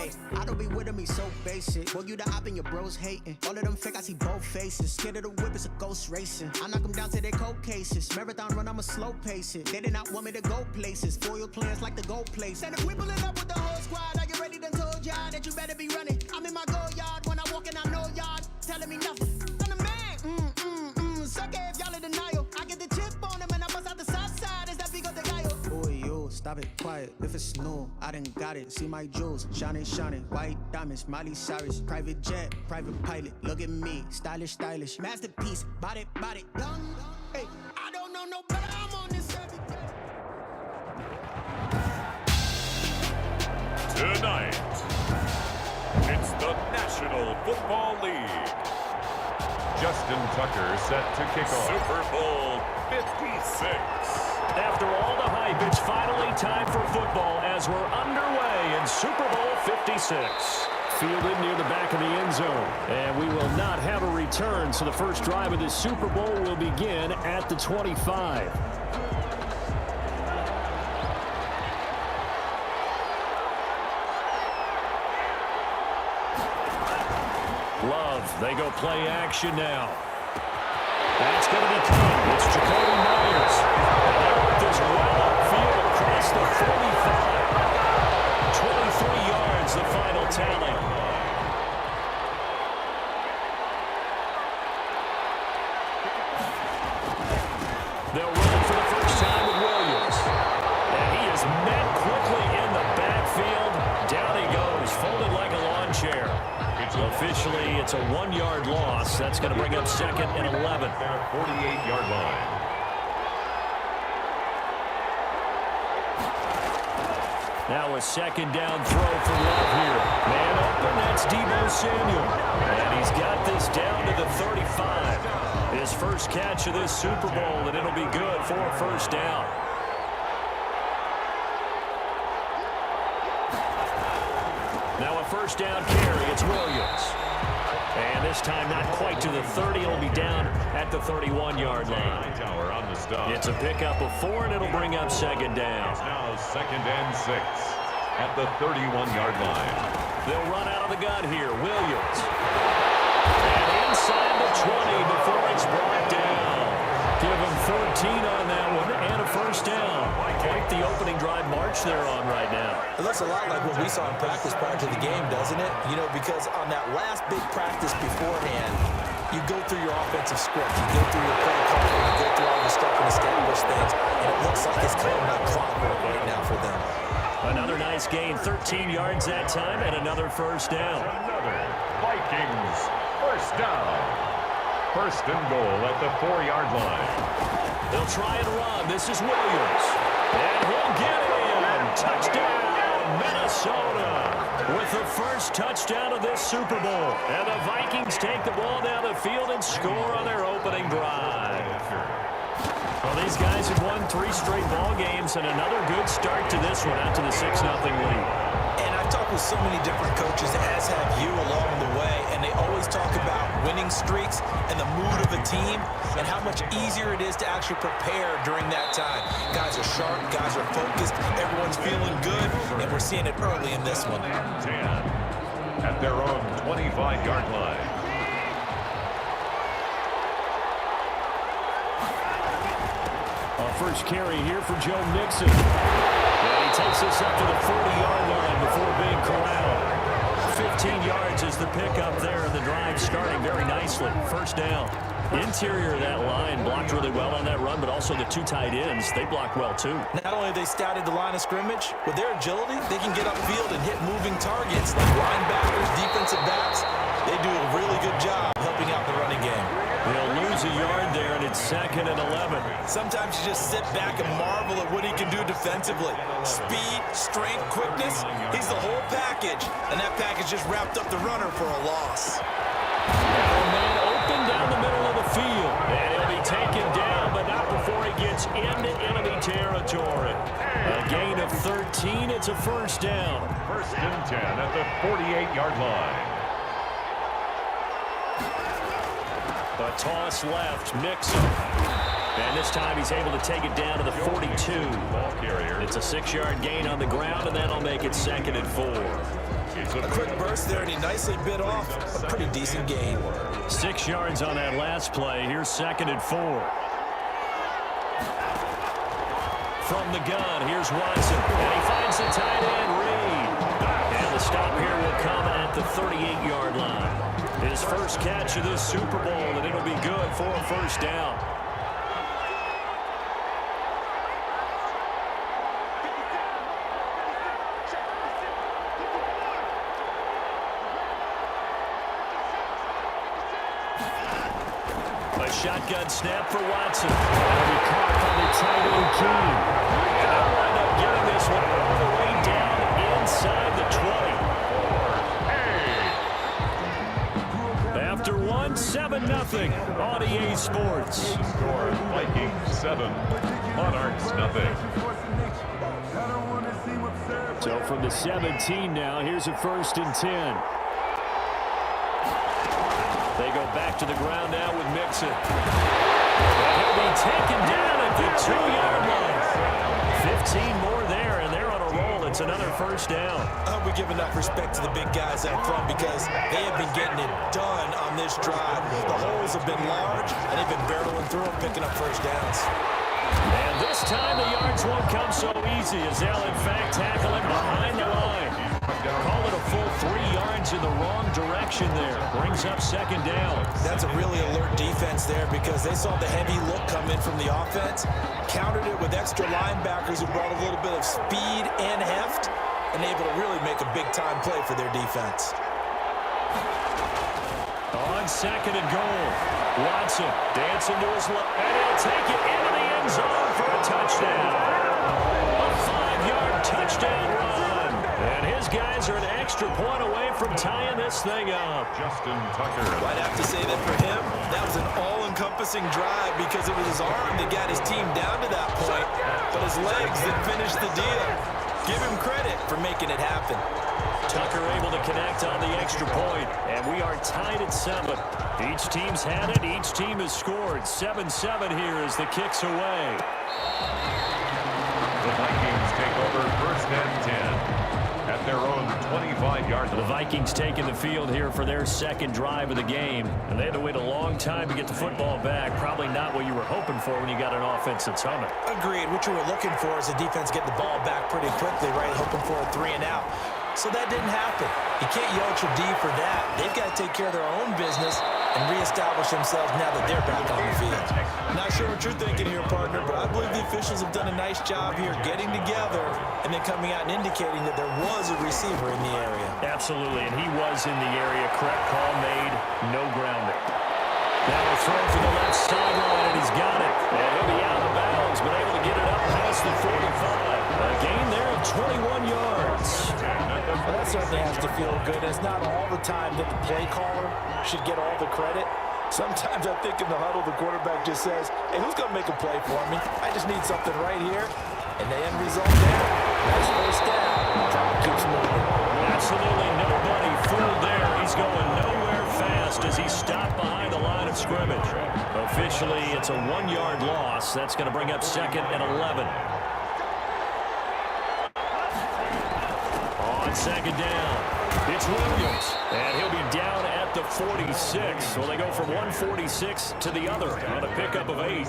Hey, I don't be with them, he's so basic. Boy, you the op and your bros hating. All of them fake, I see both faces. Scared of the whip, it's a ghost racing. I knock them down to their cold cases. Marathon run, I'ma slow pace it. They did not want me to go places. Foil plans like the gold place. And if we pulling up with the whole squad, are you ready? Done told y'all that you better be running. I'm in my go yard when I walk in, I know y'all telling me nothing. I'm the man. Sucker if y'all in denial. I get the chip on him and I bust out the south side. Is that big of the guy? Boy, yo, stop it, quiet. If it's new, I done got it. See my jewels, shining, white diamonds, Miley Cyrus, private jet, private pilot. Look at me, stylish, masterpiece, body, young. Hey, I don't know no better. I'm on this every day. Tonight, it's the National Football League. Justin Tucker set to kick off Super Bowl 56. After all the hype, it's finally time for football as we're underway in Super Bowl 56. Fielded near the back of the end zone. And we will not have a return, so the first drive of this Super Bowl will begin at the 25. Love, they go play action now. That's going to be caught. It's Jacoby Myers. This well upfield across the 45. 23 yards, the final tally. They'll run for the first time with Williams. And he is met quickly in the backfield. Down he goes, folded like a lawn chair. Officially, it's a 1-yard loss. That's going to bring up second and 11. 48-yard line. Now a second down throw for Love here. Man open, that's Deebo Samuel. And he's got this down to the 35. His first catch of this Super Bowl, and it'll be good for a first down. Now a first down carry, it's Williams. And this time not quite to the 30, it'll be down at the 31-yard line. It's a pickup of 4, and it'll bring up second down. It's now second and 6 at the 31-yard line. They'll run out of the gun here, Williams. And inside the 20 before it's brought down. Give him 14 on that one and a first down. Quite the opening drive march they're on right now. It looks a lot like what we saw in practice prior to the game, doesn't it? You know, because on that last big practice beforehand, you go through your offensive script, you go through your play call, you go through all the stuff and establish things, and it looks like it's kind of like clockwork right now for them. Another nice gain, 13 yards that time, and another first down. Another Vikings first down. First and goal at the 4-yard line. They'll try and run. This is Williams. And he'll get in. Touchdown, Minnesota. With the first touchdown of this Super Bowl. And the Vikings take the ball down the field and score on their opening drive. Well, these guys have won 3 straight ball games, and another good start to this one out to the 6-0 lead. And I've talked with so many different coaches, as have you along the way, and they always talk about winning streaks and the mood of a team and how much easier it is to actually prepare during that time. Guys are sharp, guys are focused, everyone's feeling good, and we're seeing it early in this one. 10 at their own 25-yard line. First carry here for Joe Mixon. And he takes us up to the 40-yard line before being corralled. 15 yards is the pickup there, and the drive starting very nicely. First down. Interior of that line blocked really well on that run, but also the 2 tight ends, they blocked well too. Not only have they scouted the line of scrimmage, with their agility, they can get upfield and hit moving targets like linebackers, defensive backs. They do a really good job helping out the running game. They'll lose a yard there, and it's second and 11. Sometimes you just sit back and marvel at what he can do defensively. Speed, strength, quickness, he's the whole package. And that package just wrapped up the runner for a loss. Man open down the middle of the field. And he'll be taken down, but not before he gets into enemy territory. A gain of 13, it's a first down. First and 10 at the 48-yard line. A toss left, Mixon. And this time he's able to take it down to the 42. Ball carrier. It's a 6-yard gain on the ground, and that'll make it second and 4. A quick burst there, and he nicely bit off a pretty decent gain. 6 yards on that last play. Here's 2nd and 4. From the gun, here's Watson. And he finds the tight end, Reed. And the stop here will come at the 38-yard line. His first catch of this Super Bowl, and it'll be good for a first down. A shotgun snap for Watson. That'll be caught by the tight end, King. And they'll wind up getting this one all the way down inside the 20. After 7-0 on EA Sports. Score Vikings 7, Monarchs nothing. So from the 17 now, here's a 1st and 10. They go back to the ground now with Mixon. And he'll be taken down at the 2-yard line. 15 more there, and they're on a roll. It's another first down. I hope we give enough respect to the big guys out front because they have been getting it done on this drive. The holes have been large, and they've been barreling through them, picking up first downs. And this time the yards won't come so easy as they'll, in fact, tackle him behind the line. Call it a full 3 yards in the wrong direction there. Brings up 2nd down. That's a really alert defense there because they saw the heavy look come in from the offense, countered it with extra linebackers who brought a little bit of speed and heft, and able to really make a big-time play for their defense. On 2nd and goal, Watson dancing to his left, and he'll take it into the end zone for a touchdown. A 5-yard touchdown run. And his guys are an extra point away from tying this thing up. Justin Tucker. I'd have to say that for him, that was an all-encompassing drive because it was his arm that got his team down to that point, but his legs that finished the deal. Give him credit for making it happen. Tucker able to connect on the extra point, and we are tied at 7. Each team's had it. Each team has scored. 7-7 here as the kick's away. The Vikings take over 1st and 10. At their own 25-yard line. The Vikings taking the field here for their 2nd drive of the game. And they had to wait a long time to get the football back. Probably not what you were hoping for when you got an offense that's humming. Agreed. What you were looking for is the defense get the ball back pretty quickly, right? Hoping for a 3 and out. So that didn't happen. You can't yell at your D for that. They've got to take care of their own business and reestablish themselves now that they're back on the field. Not sure what you're thinking here, partner, but I believe the officials have done a nice job here getting together and then coming out and indicating that there was a receiver in the area. Absolutely, and he was in the area. Correct call made, no grounding. Now a throw for the left sideline, and he's got it. And he'll be out of bounds, but able to get it up past the 45. A gain there of 21 yards. Well, that certainly has to feel good. It's not all the time that the play caller should get all the credit. Sometimes I think in the huddle, the quarterback just says, hey, who's going to make a play for me? I just need something right here. And the end result there, nice first down. Drive keeps moving. Absolutely nobody fooled there. He's going nowhere fast as he stopped behind the line of scrimmage. Officially, it's a 1-yard loss. That's going to bring up 2nd and 11. On 2nd down, it's Williams, and he'll be down at the 46. So they go from 146 to the other on a pickup of 8. You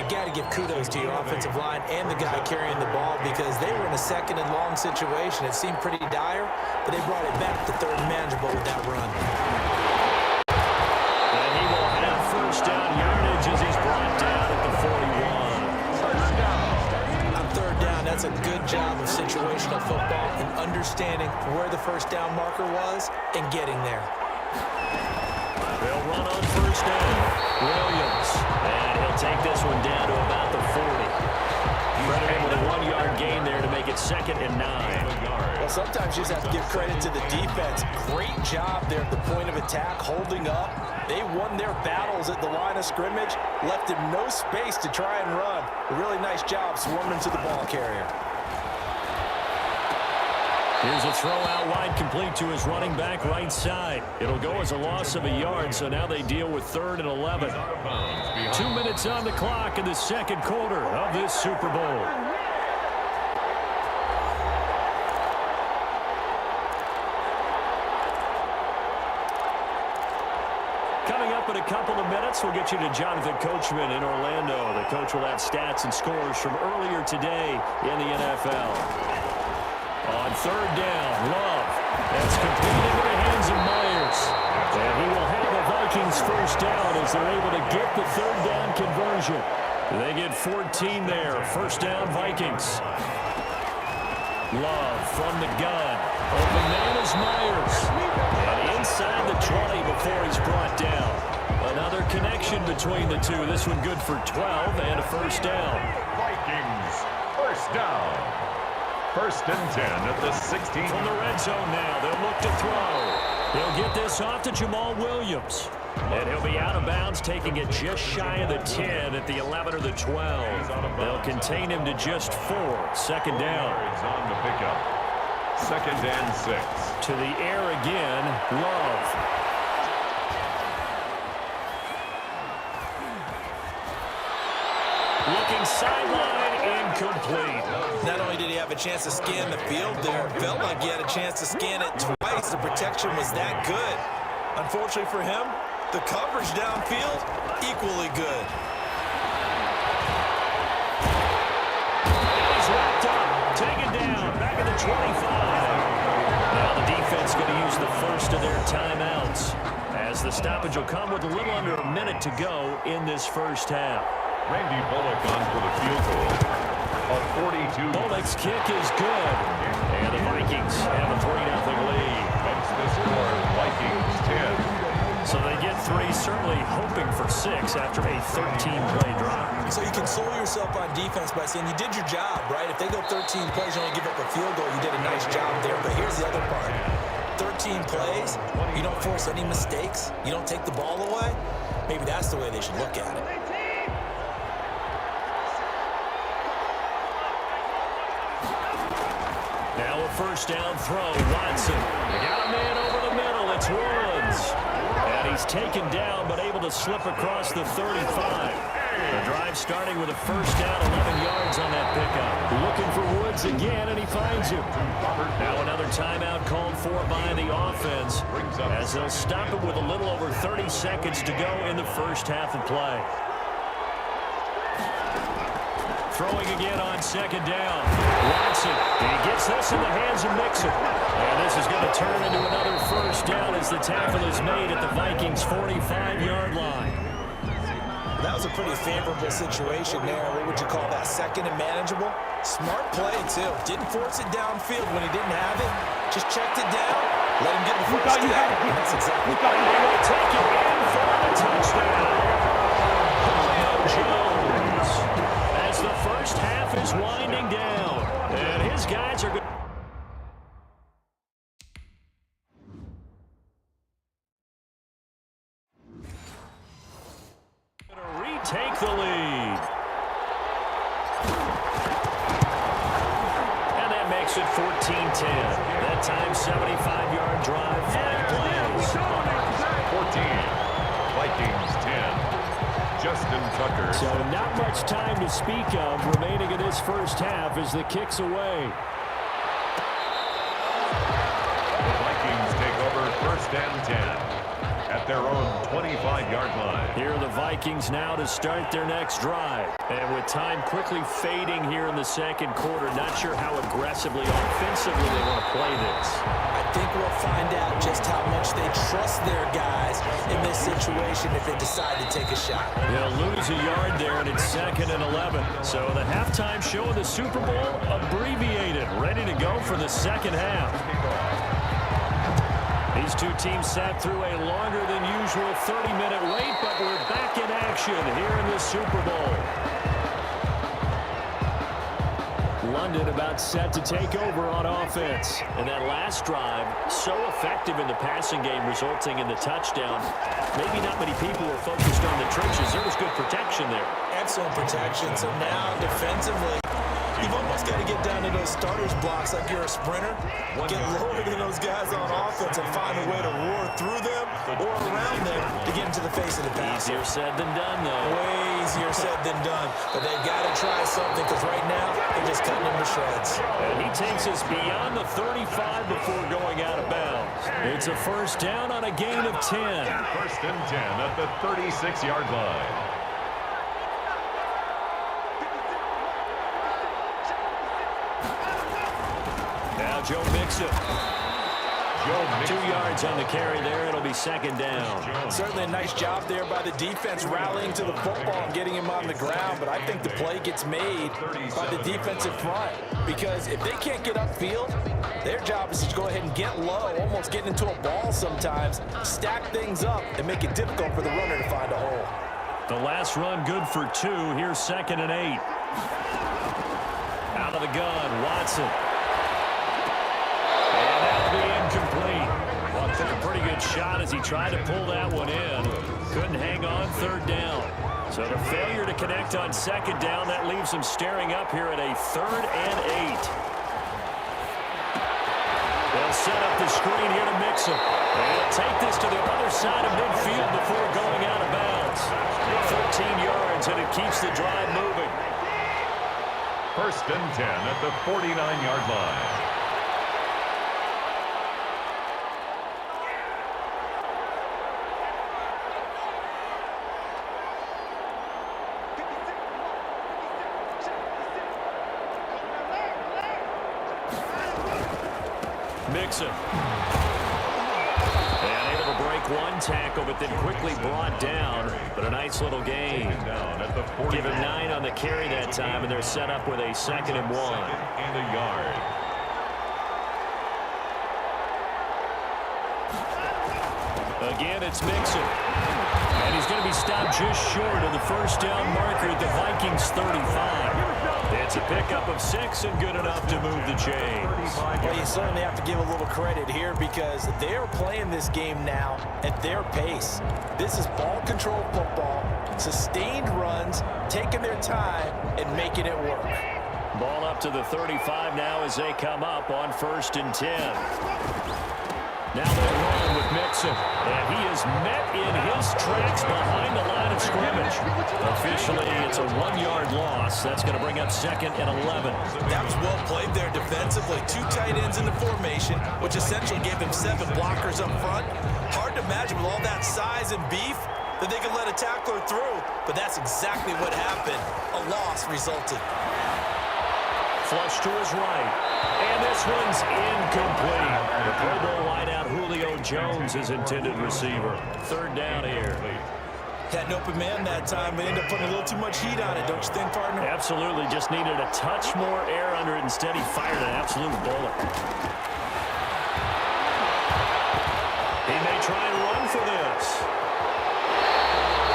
got to give kudos to your offensive line and the guy carrying the ball because they were in a 2nd and long situation. It seemed pretty dire, but they brought it back to 3rd and manageable with that run. And he will have first down yardage as he's brought down at the 41. On 3rd down, that's a good job of situational football and understanding where the first down marker was and getting there. They'll run on first down. Williams. And he'll take this one down to about the 40. Credited with a 1-yard gain there to make it 2nd and 9. Well, sometimes you just have to give credit to the defense. Great job there at the point of attack, holding up. They won their battles at the line of scrimmage, left him no space to try and run. A really nice job swarming to the ball carrier. Here's a throw out wide, complete to his running back right side. It'll go as a loss of a yard, so now they deal with 3rd and 11. 2 minutes on the clock in the 2nd quarter of this Super Bowl. stats, we'll get you to Jonathan Coachman in Orlando. The coach will have stats and scores from earlier today in the NFL. On third down, Love. That's completed into the hands of Myers. And he will have a Vikings first down as they're able to get the third down conversion. They get 14 there. First down, Vikings. Love from the gun. Open man is Myers. And inside the 20 before he's brought down. Another connection between the two. This one good for 12 and a first down. Vikings, first down. First and 10 at the 16. From the red zone now, they'll look to throw. He'll get this off to Jamal Williams. And he'll be out of bounds, taking it just shy of the 10 at the 11 or the 12. They'll contain him to just 4. Second down. On the pickup. Second and 6. To the air again, Love. Looking sideline, incomplete. Not only did he have a chance to scan the field there, it felt like he had a chance to scan it twice. The protection was that good. Unfortunately for him, the coverage downfield, equally good. He's wrapped up, taken down, back at the 25. Now the defense going to use the first of their timeouts, as the stoppage will come with a little under a minute to go in this first half. Randy Bullock on for the field goal. A 42. Bullock's kick is good. And the Vikings have a 3-0 lead. Makes the score Vikings 10. So they get 3, certainly hoping for 6 after a 13-play drive. So you console yourself on defense by saying you did your job, right? If they go 13 plays, you only give up a field goal, you did a nice job there. But here's the other part. 13 plays, you don't force any mistakes, you don't take the ball away. Maybe that's the way they should look at it. Now a first down throw, Watson. They got a man over the middle, it's Woods. And he's taken down, but able to slip across the 35. The drive starting with a first down, 11 yards on that pickup. Looking for Woods again, and he finds him. Now another timeout called for by the offense, as they'll stop him with a little over 30 seconds to go in the first half of play. Throwing again on second down. Watson, he gets this in the hands of Mixon. And this is going to turn into another first down as the tackle is made at the Vikings' 45-yard line. That was a pretty favorable situation there. What would you call that? Second and manageable? Smart play, too. Didn't force it downfield when he didn't have it. Just checked it down. Let him get the first down. That's exactly right. They will take it in for a touchdown. Julio Jones. As the first half is winding down. And his guys are going to retake the lead. And that makes it 14-10. That time, 75-yard drive, 5 plays. 14. Vikings 10. Justin Tucker. So not much time to speak of remaining in this first half as the kick's away. The Vikings take over first and 10 at their own 25-yard line. Here are the Vikings now to start their next drive. And with time quickly fading here in the second quarter, not sure how aggressively, offensively they want to play this. I think we'll find out just how much they trust their guys in this situation if they decide to take a shot. They'll lose a yard there, and it's 2nd and 11. So the halftime show of the Super Bowl abbreviated, ready to go for the second half. These two teams sat through a longer than usual 30-minute wait, but we're back in action here in the Super Bowl. London about set to take over on offense. And that last drive, so effective in the passing game, resulting in the touchdown. Maybe not many people were focused on the trenches. There was good protection there. Excellent protection. So now defensively, you've almost got to get down to those starters blocks like you're a sprinter. Get lower than those guys on offense and find a way to roar through them or around them to get into the face of the pass. Easier said than done, though. Way easier easier said than done, but they've got to try something because right now they're just cutting him to shreds. And he takes us beyond the 35 before going out of bounds. It's a first down on a gain of 10. First and 10 at the 36-yard line. Now Joe Mixon. 2 yards on the carry there. It'll be second down. Certainly a nice job there by the defense rallying to the football and getting him on the ground, but I think the play gets made by the defensive front because if they can't get upfield, their job is to go ahead and get low, almost get into a ball sometimes, stack things up, and make it difficult for the runner to find a hole. The last run good for 2. Here's second and 8. Out of the gun, Watson. And that'll be incomplete. Well, took a pretty good shot as he tried to pull that one in. Couldn't hang on third down. So the failure to connect on second down, that leaves him staring up here at a 3rd and 8. They'll set up the screen here to Mixon. And he'll take this to the other side of midfield before going out of bounds. 13 yards, and it keeps the drive moving. First and 10 at the 49-yard line. Mixon. And able to break one tackle, but then quickly brought down. But a nice little gain. Give him 9 on the carry that time, and they're set up with a 2nd and 1. And a yard. Again, it's Mixon. And he's going to be stopped just short of the first down marker at the Vikings 35. It's a pickup of 6 and good enough to move the chains. Well, you certainly have to give a little credit here because they're playing this game now at their pace. This is ball control football, sustained runs, taking their time and making it work. Ball up to the 35 now as they come up on 1st and 10. Now they run with Mixon, and he is met in his tracks behind the line of scrimmage. Officially, it's a 1-yard loss. That's going to bring up 2nd and 11. That was well played there defensively. 2 tight ends in the formation, which essentially gave him 7 blockers up front. Hard to imagine with all that size and beef that they could let a tackler through, but that's exactly what happened. A loss resulted. Flush to his right. And this one's incomplete. The Pro Bowl wideout Julio Jones, his intended receiver. 3rd down here. Had an open man that time, but ended up putting a little too much heat on it, don't you think, partner? Absolutely. Just needed a touch more air under it. Instead, he fired an absolute bullet. He may try and run for this.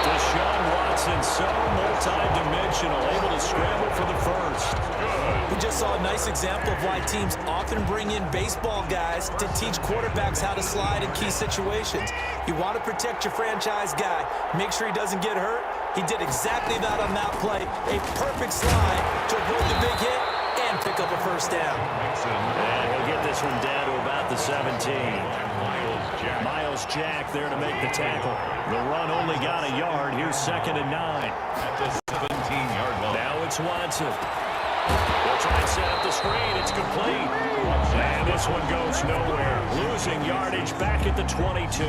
Deshaun Watson, so multi-dimensional, able to scramble for the first. We just saw a nice example of why teams often bring in baseball guys to teach quarterbacks how to slide in key situations. You want to protect your franchise guy. Make sure he doesn't get hurt. He did exactly that on that play. A perfect slide to avoid the big hit and pick up a first down. And he'll get this one down to about the 17. Miles Jack there to make the tackle. The run only got a yard. Here's 2nd and 9. At the 17-yard line. Now it's Watson. They'll try and set up the screen. It's complete. And this one goes nowhere. Losing yardage back at the 22.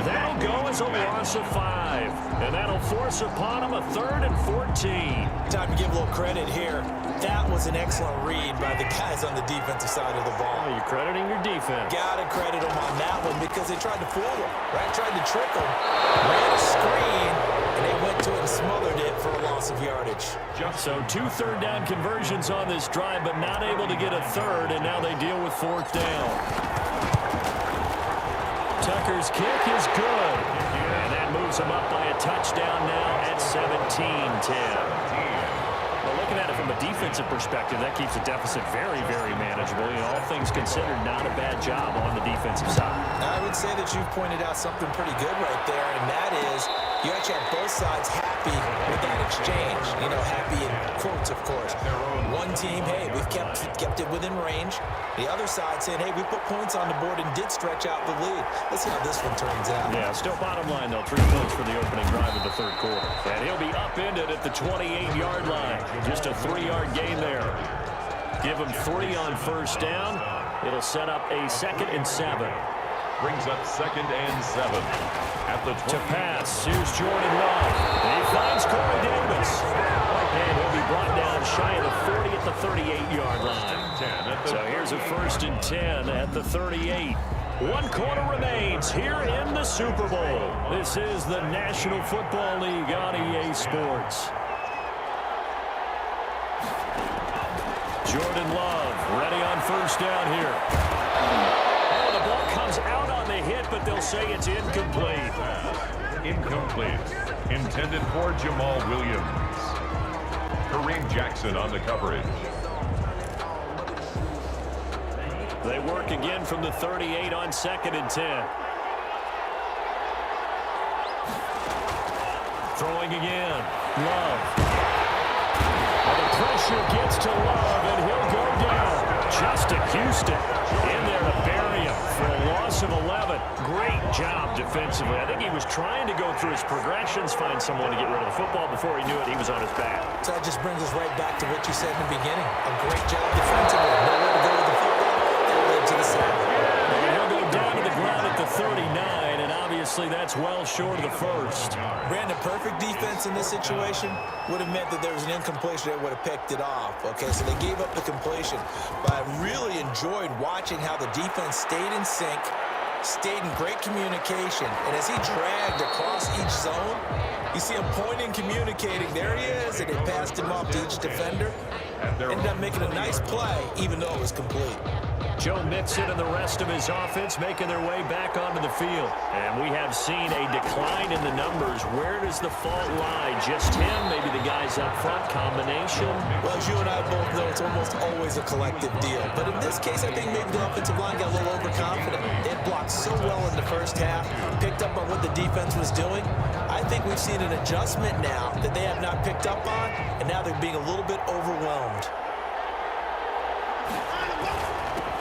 That'll go as a loss of 5. And that'll force upon him a 3rd and 14. Time to give a little credit here. That was an excellent read by the guys on the defensive side of the ball. Oh, you're crediting your defense. Gotta credit them on that one because they tried to fool him, right? Tried to trick him. Ran a screen, and they went to it and smothered it for a loss of yardage. So 2 third-down conversions on this drive, but not able to get a 3rd, and now they deal with 4th down. Tucker's kick is good. And that moves him up by a touchdown now at 17-10. Well, looking at it from a defensive perspective, that keeps the deficit very, very manageable. You know, all things considered, not a bad job on the defensive side. I would say that you've pointed out something pretty good right there, and that is you actually have both sides happy with that exchange. You know, happy in quotes, of course. One team, hey, we've kept it within range. The other side saying, hey, we put points on the board and did stretch out the lead. Let's see how this one turns out. Yeah, still bottom line, though. 3 points for the opening drive of the 3rd quarter. And he'll be up in the 28-yard line. Just a 3-yard gain there. Give him 3 on first down. It'll set up a 2nd and 7. Brings up 2nd and 7. At the 20. To pass, here's Jordan Love. And he finds Corey Davis. And he'll be brought down shy of the 40 at the 38-yard line. So here's a 1st and 10 at the 38. 1 quarter remains here in the Super Bowl. This is the National Football League on EA Sports. Jordan Love ready on first down here. Oh, the ball comes out on the hit, but they'll say it's incomplete. Incomplete. Intended for Jamal Williams. Kareem Jackson on the coverage. They work again from the 38 on 2nd and 10. Throwing again. Love. And the pressure gets to Love, and he'll go down. Justin Houston in there to bury him for a loss of 11. Great job defensively. I think he was trying to go through his progressions, find someone to get rid of the football. Before he knew it, he was on his back. So that just brings us right back to what you said in the beginning. A great job defensively. Nowhere to go with the football. That led to the sack. And he'll go down to the ground at the 39, and obviously that's well short of the first. Brandon, perfect defense in this situation would have meant that there was an incompletion that would have picked it off. Okay, so they gave up the completion. But I really enjoyed watching how the defense stayed in sync, stayed in great communication. And as he dragged across each zone, you see him pointing, communicating. There he is, and they passed him off to each defender. Ended up making a nice play, even though it was complete. Joe Mixon and the rest of his offense making their way back onto the field. And we have seen a decline in the numbers. Where does the fault lie? Just him? Maybe the guys up front? Combination? Well, as you and I both know, it's almost always a collective deal. But in this case, I think maybe the offensive line got a little overconfident. They had blocked so well in the first half, picked up on what the defense was doing. I think we've seen an adjustment now that they have not picked up on, and now they're being a little bit overwhelmed.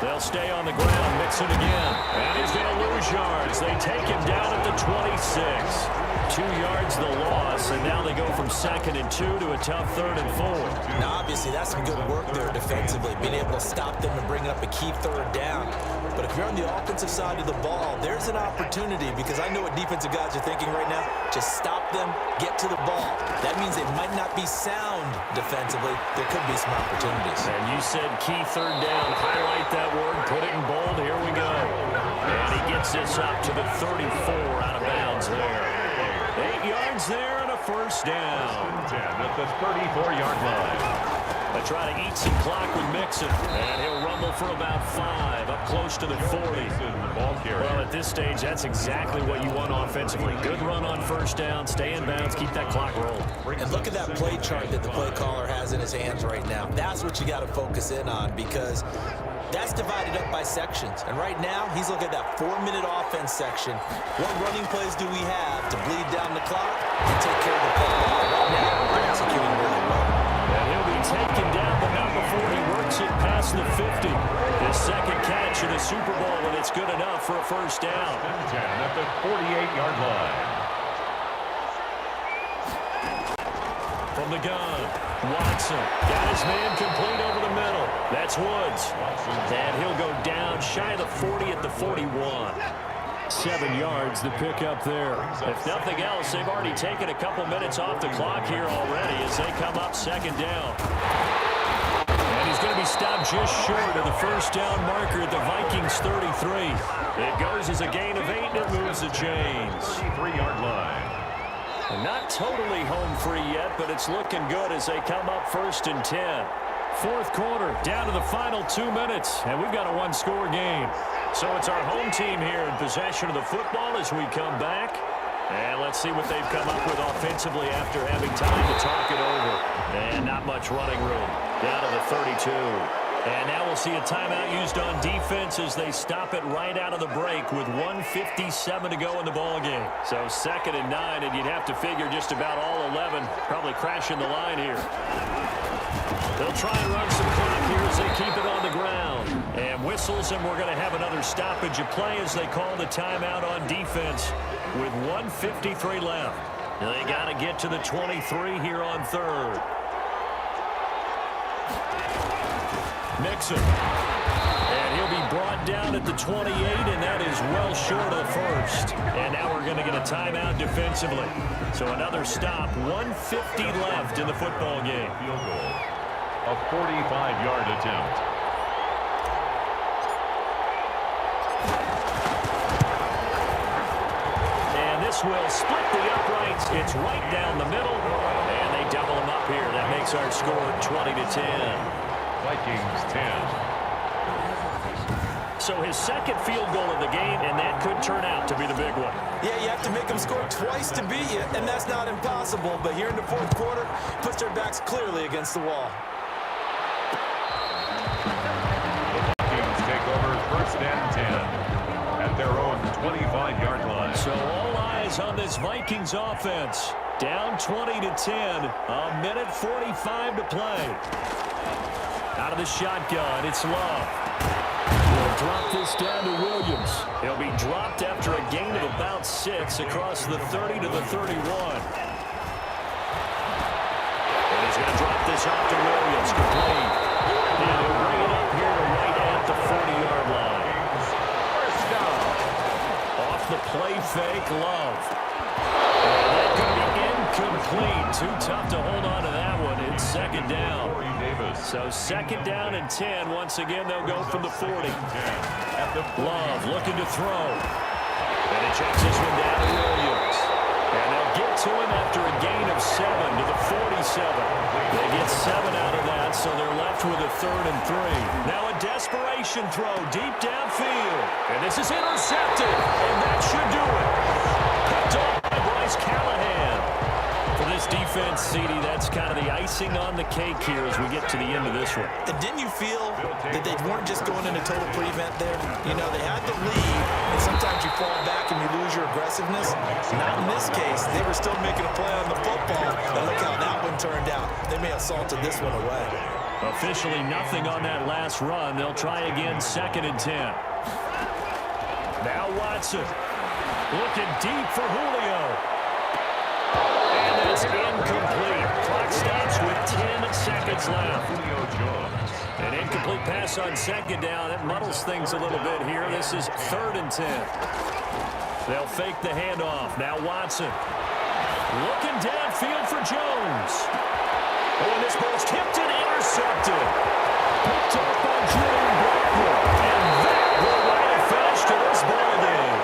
They'll stay on the ground. Mixon again. And he's going to lose yards. They take him down at the 26. 2 yards the loss, and now they go from 2nd and 2 to a tough 3rd and 4. Now, obviously, that's some good work there defensively, being able to stop them and bring up a key 3rd down. But if you're on the offensive side of the ball, there's an opportunity, because I know what defensive guys are thinking right now. Just stop them, get to the ball. That means they might not be sound defensively. There could be some opportunities. And you said key 3rd down. Highlight that word, put it in bold. Here we go. And he gets this up to the 34 out of bounds there. 8 yards there and a first down. 10 at the 34-yard line. They try to eat some clock with Mixon, and he'll rumble for about 5, up close to the 40. Well, at this stage, that's exactly what you want offensively. Good run on first down, stay in bounds, keep that clock rolling. And look at that play chart that the play caller has in his hands right now. That's what you got to focus in on, because that's divided up by sections. And right now, he's looking at that 4-minute offense section. What running plays do we have to bleed down the clock and take care of the football? Right now, they're executing really well. And he'll be taken down, but not before he works it past the 50. His 2nd catch in the Super Bowl, and it's good enough for a first down. 10 at the 48-yard line. From the gun, Watson got his man complete over the middle. That's Woods. And he'll go down shy of the 40 at the 41. 7 yards the pickup there. If nothing else, they've already taken a couple minutes off the clock here already as they come up 2nd down. And he's going to be stopped just short of the first down marker at the Vikings 33. It goes as a gain of 8, and it moves the chains. 33-yard line. Not totally home free yet, but it's looking good as they come up 1st and 10. 4th quarter, down to the final 2 minutes, and we've got a 1-score game. So it's our home team here in possession of the football as we come back. And let's see what they've come up with offensively after having time to talk it over. And not much running room. Down to the 32. And now we'll see a timeout used on defense as they stop it right out of the break with 1:57 to go in the ballgame. So 2nd and 9, and you'd have to figure just about all 11 probably crashing the line here. They'll try and run some clock here as they keep it on the ground. And whistles, and we're going to have another stoppage of play as they call the timeout on defense with 1:53 left. They got to get to the 23 here on third. Mixon. And he'll be brought down at the 28, and that is well short of the first. And now we're going to get a timeout defensively. So another stop, 1:50 left in the football game. Field goal, a 45-yard attempt. And this will split the uprights. It's right down the middle, and they double them up here. That makes our score 20-10. Vikings 10. So his second field goal of the game, and that could turn out to be the big one. Yeah, you have to make them score twice to beat you, and that's not impossible. But here in the fourth quarter, puts their backs clearly against the wall. The Vikings take over first and 10 at their own 25-yard line. So all eyes on this Vikings offense. Down 20-10, a minute 45 to play. Out of the shotgun, it's Love. We'll drop this down to Williams. He'll be dropped after a gain of about 6 across the 30 to the 31. And he's going to drop this off to Williams. Complete. And he'll bring it up here to right at the 40-yard line. First down. Off the play fake, Love. And that could be incomplete. Too tough to hold on to that one. It's second down. So second down and 10. Once again, they'll go from the 40. Love looking to throw. And he checks this one down to Williams. And they'll get to him after a gain of 7 to the 47. They get 7 out of that, so they're left with a 3rd and 3. Now a desperation throw deep downfield. And this is intercepted. And that should do it. Picked up by Bryce Callahan. For this defense, CD, that's kind of the icing on the cake here as we get to the end of this one. And didn't you feel that they weren't just going into total prevent there? You know, they had the lead, and sometimes you fall back and you lose your aggressiveness. Not in this case. They were still making a play on the football, and look how that one turned out. They may have salted this one away. Officially nothing on that last run. They'll try again, 2nd and 10. Now Watson looking deep for Julio. And that's incomplete. Clock stops with 10 seconds left. An incomplete pass on second down. That muddles things a little bit here. This is 3rd and 10. They'll fake the handoff. Now Watson looking downfield for Jones. Oh, and this ball's tipped and intercepted. Picked up by Julian Blackmon. And that will write a finish to this ball game.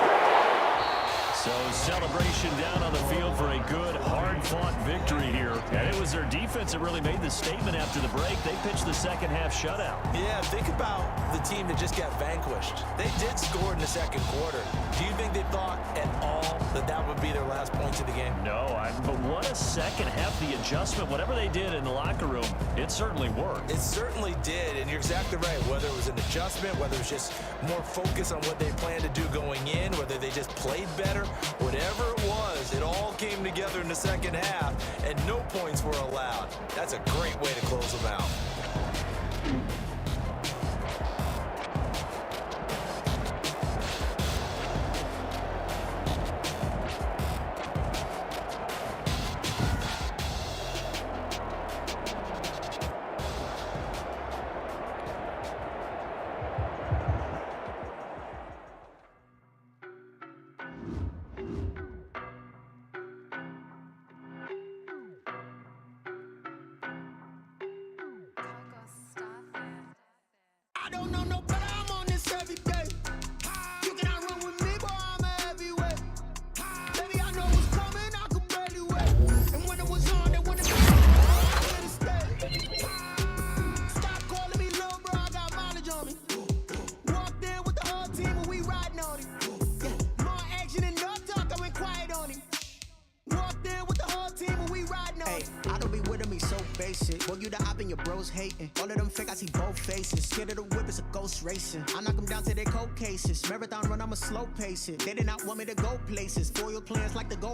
So celebration down on the field for a good, hard-fought victory here. And it was their defense that really made the statement after the break. They pitched the second half shutout. Yeah, think about the team that just got vanquished. They did score in the second quarter. Do you think they thought at all that that would be their last points of the game? No, but what a second half. The adjustment, whatever they did in the locker room, it certainly worked. It certainly did, and you're exactly right. Whether it was an adjustment, whether it was just more focus on what they planned to do going in, whether they just played better, whatever it was, it all came together in the second half, and no points were allowed. That's a great way to close them out. I don't know no better, I'm on this every day. You cannot run with me, boy, I'm a heavyweight. Baby, I know what's coming, I could barely wait. And when it was on, they wanted me to stay. Stop calling me little bro, I got mileage on me. Walked in with the whole team and we riding on him. Yeah, more action and no talk, I went quiet on him. Walked in with the whole team and we riding on him. I don't be with me so basic. Boy, you the op and your bros hating. All of them fake, I see both faces. Scared of the whip, it's a ghost racing. I knock them down to their cold cases. Marathon run, I'ma slow pace it. They did not want me to go places. Foil plans like the goal.